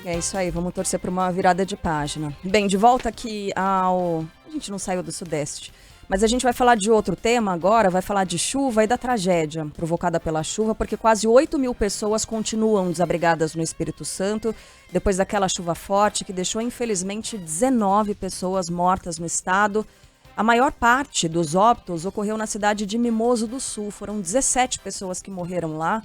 É isso aí, vamos torcer para uma virada de página. Bem, de volta aqui ao... A gente não saiu do Sudeste, mas a gente vai falar de outro tema agora, vai falar de chuva e da tragédia provocada pela chuva, porque quase 8.000 pessoas continuam desabrigadas no Espírito Santo, depois daquela chuva forte que deixou, infelizmente, 19 pessoas mortas no estado. A maior parte dos óbitos ocorreu na cidade de Mimoso do Sul, foram 17 pessoas que morreram lá,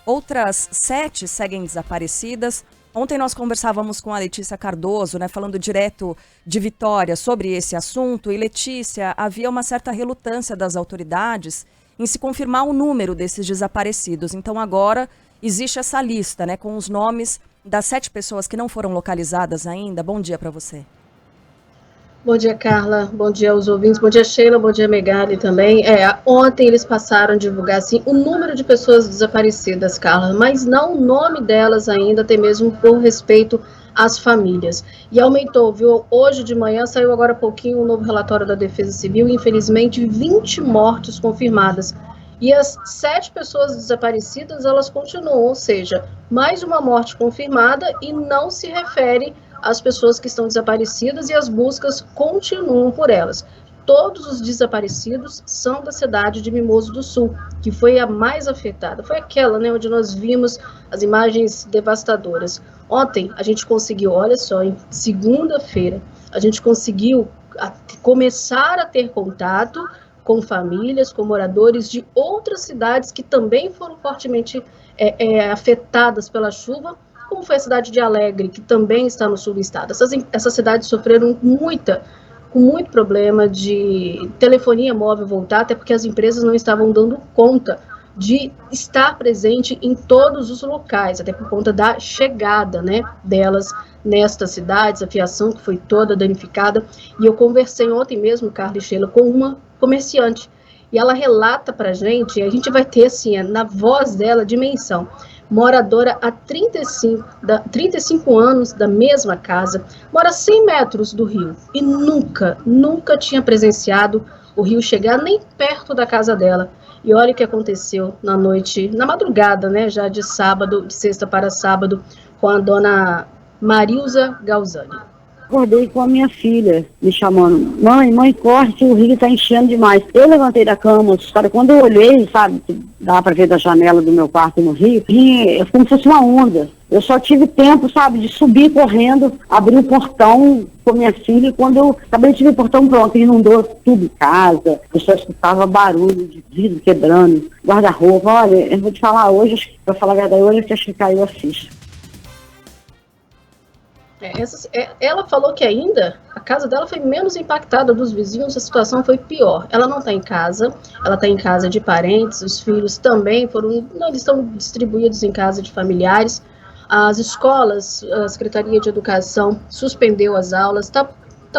outras 7 seguem desaparecidas. Ontem nós conversávamos com a Letícia Cardoso, né, falando direto de Vitória sobre esse assunto. E, Letícia, havia uma certa relutância das autoridades em se confirmar o número desses desaparecidos. Então, agora existe essa lista, né, com os nomes das 7 pessoas que não foram localizadas ainda. Bom dia para você. Bom dia, Carla. Bom dia aos ouvintes. Bom dia, Sheila. Bom dia, Megali também. Ontem eles passaram a divulgar assim, o número de pessoas desaparecidas, Carla, mas não o nome delas ainda, até mesmo por respeito às famílias. E aumentou, viu? Hoje de manhã saiu agora há pouquinho um novo relatório da Defesa Civil, infelizmente 20 mortes confirmadas. E as 7 pessoas desaparecidas, elas continuam, ou seja, mais uma morte confirmada e não se refere às pessoas que estão desaparecidas e as buscas continuam por elas. Todos os desaparecidos são da cidade de Mimoso do Sul, que foi a mais afetada. Foi aquela, né, onde nós vimos as imagens devastadoras. Ontem a gente conseguiu, olha só, em segunda-feira, a gente conseguiu começar a ter contato com famílias, com moradores de outras cidades que também foram fortemente afetadas pela chuva, como foi a cidade de Alegre, que também está no sul do estado. Essas cidades sofreram com muito problema de telefonia móvel voltar, até porque as empresas não estavam dando conta de estar presente em todos os locais, até por conta da chegada, né, delas nestas cidades, a fiação que foi toda danificada. E eu conversei ontem mesmo, Carla e Sheila, com uma comerciante, e ela relata para a gente vai ter assim, na voz dela, dimensão. Moradora há 35 anos da mesma casa, mora a 100 metros do rio e nunca tinha presenciado o rio chegar nem perto da casa dela. E olha o que aconteceu na noite, na madrugada, né, já de sexta para sábado, com a dona Marilza Galzani. Acordei com a minha filha me chamando, mãe, corre que o rio tá enchendo demais. Eu levantei da cama, assustada. Quando eu olhei, sabe, dá para ver da janela do meu quarto no rio, como se fosse uma onda. Eu só tive tempo, sabe, de subir correndo, abrir o portão com minha filha, e quando eu acabei de ver o portão pronto, inundou tudo em casa, eu só escutava barulho de vidro quebrando, guarda-roupa. Olha, eu vou te falar hoje, pra falar a verdade, hoje que acho que caiu a ficha. Ela falou que ainda a casa dela foi menos impactada dos vizinhos, a situação foi pior. Ela não está em casa, ela está em casa de parentes, os filhos também eles estão distribuídos em casa de familiares. As escolas, a Secretaria de Educação suspendeu as aulas, está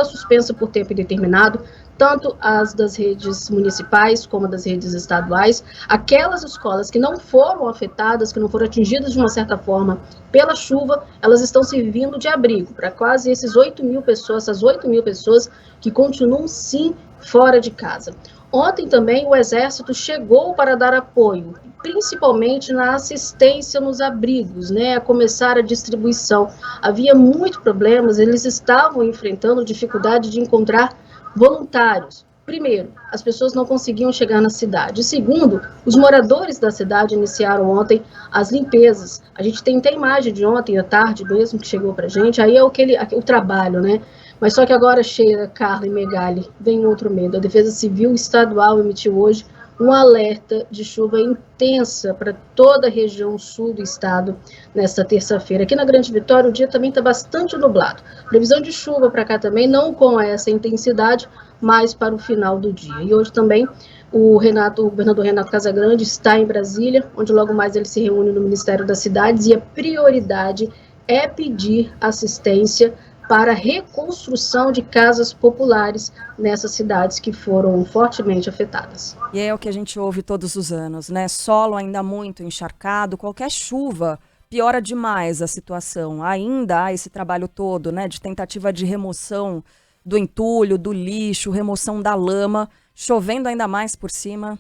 suspensa por tempo indeterminado, tanto as das redes municipais como das redes estaduais. Aquelas escolas que não foram afetadas, que não foram atingidas de uma certa forma pela chuva, elas estão servindo de abrigo para quase essas 8.000 pessoas que continuam sim fora de casa. Ontem também o Exército chegou para dar apoio, principalmente na assistência nos abrigos, né, a começar a distribuição. Havia muitos problemas, eles estavam enfrentando dificuldade de encontrar voluntários. Primeiro, as pessoas não conseguiam chegar na cidade. Segundo, os moradores da cidade iniciaram ontem as limpezas. A gente tem até imagem de ontem à tarde mesmo que chegou pra gente, aí é o trabalho, né? Mas só que agora, Sheila, Carla e Megali, vem outro medo. A Defesa Civil Estadual emitiu hoje um alerta de chuva intensa para toda a região sul do estado nesta terça-feira. Aqui na Grande Vitória o dia também está bastante nublado. Previsão de chuva para cá também, não com essa intensidade, mas para o final do dia. E hoje também o governador Renato Casagrande está em Brasília, onde logo mais ele se reúne no Ministério das Cidades, e a prioridade é pedir assistência para a reconstrução de casas populares nessas cidades que foram fortemente afetadas. E é o que a gente ouve todos os anos, né? Solo ainda muito encharcado, qualquer chuva piora demais a situação. Ainda há esse trabalho todo, né, de tentativa de remoção do entulho, do lixo, remoção da lama, chovendo ainda mais por cima.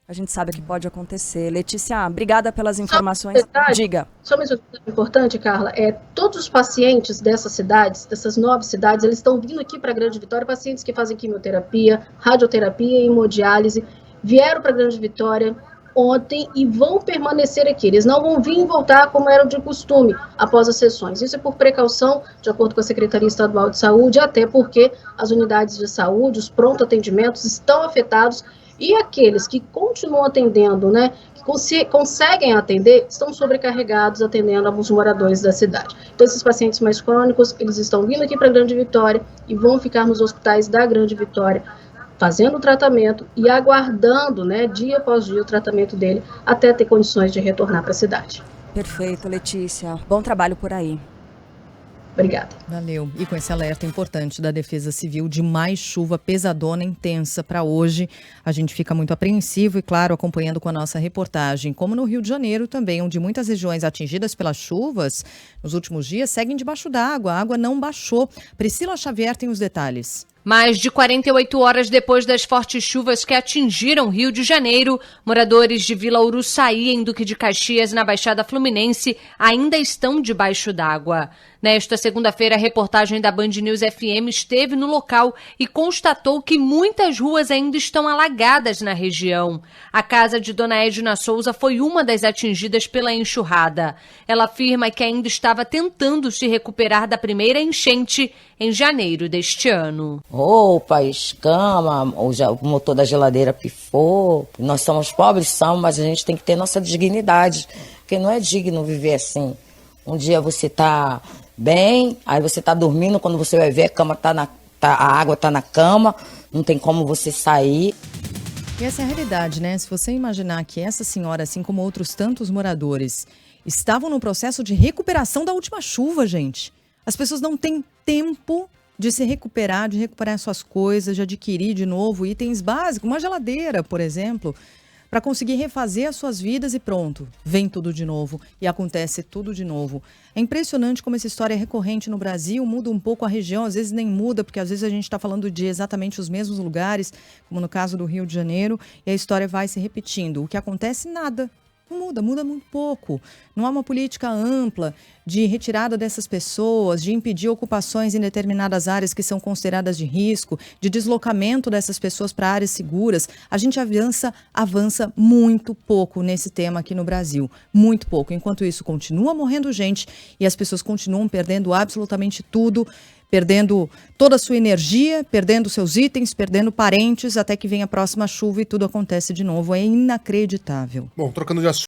A gente sabe que pode acontecer. Letícia, obrigada pelas informações. Diga. Só mais uma coisa importante, Carla, todos os pacientes dessas cidades, dessas 9 cidades, eles estão vindo aqui para a Grande Vitória, pacientes que fazem quimioterapia, radioterapia e hemodiálise, vieram para a Grande Vitória ontem e vão permanecer aqui. Eles não vão vir e voltar como era de costume após as sessões. Isso é por precaução, de acordo com a Secretaria Estadual de Saúde, até porque as unidades de saúde, os pronto-atendimentos estão afetados e aqueles que continuam atendendo, né, que conseguem atender, estão sobrecarregados atendendo alguns moradores da cidade. Então, esses pacientes mais crônicos, eles estão vindo aqui para a Grande Vitória e vão ficar nos hospitais da Grande Vitória, fazendo o tratamento e aguardando, né, dia após dia o tratamento dele, até ter condições de retornar para a cidade. Perfeito, Letícia. Bom trabalho por aí. Obrigada. Valeu. E com esse alerta importante da Defesa Civil de mais chuva pesadona intensa para hoje, a gente fica muito apreensivo e, claro, acompanhando com a nossa reportagem. Como no Rio de Janeiro também, onde muitas regiões atingidas pelas chuvas nos últimos dias seguem debaixo d'água. A água não baixou. Priscila Xavier tem os detalhes. Mais de 48 horas depois das fortes chuvas que atingiram Rio de Janeiro, moradores de Vila Uruçaí, em Duque de Caxias, na Baixada Fluminense, ainda estão debaixo d'água. Nesta segunda-feira, a reportagem da Band News FM esteve no local e constatou que muitas ruas ainda estão alagadas na região. A casa de Dona Edna Souza foi uma das atingidas pela enxurrada. Ela afirma que ainda estava tentando se recuperar da primeira enchente em janeiro deste ano. Roupas, cama, o motor da geladeira pifou. Nós somos pobres, mas a gente tem que ter nossa dignidade, porque não é digno viver assim. Um dia você tá bem, aí você tá dormindo, quando você vai ver a cama a água tá na cama, não tem como você sair. E essa é a realidade, né? Se você imaginar que essa senhora, assim como outros tantos moradores, estavam no processo de recuperação da última chuva, gente. As pessoas não têm tempo de se recuperar, de recuperar suas coisas, de adquirir de novo itens básicos, uma geladeira, por exemplo, para conseguir refazer as suas vidas e pronto, vem tudo de novo e acontece tudo de novo. É impressionante como essa história é recorrente no Brasil, muda um pouco a região, às vezes nem muda, porque às vezes a gente está falando de exatamente os mesmos lugares, como no caso do Rio de Janeiro, e a história vai se repetindo. O que acontece? Nada. Não muda, muda muito pouco. Não há uma política ampla de retirada dessas pessoas, de impedir ocupações em determinadas áreas que são consideradas de risco, de deslocamento dessas pessoas para áreas seguras. A gente avança muito pouco nesse tema aqui no Brasil. Muito pouco. Enquanto isso, continua morrendo gente e as pessoas continuam perdendo absolutamente tudo, perdendo toda a sua energia, perdendo seus itens, perdendo parentes, até que vem a próxima chuva e tudo acontece de novo. É inacreditável. Bom, trocando de assunto.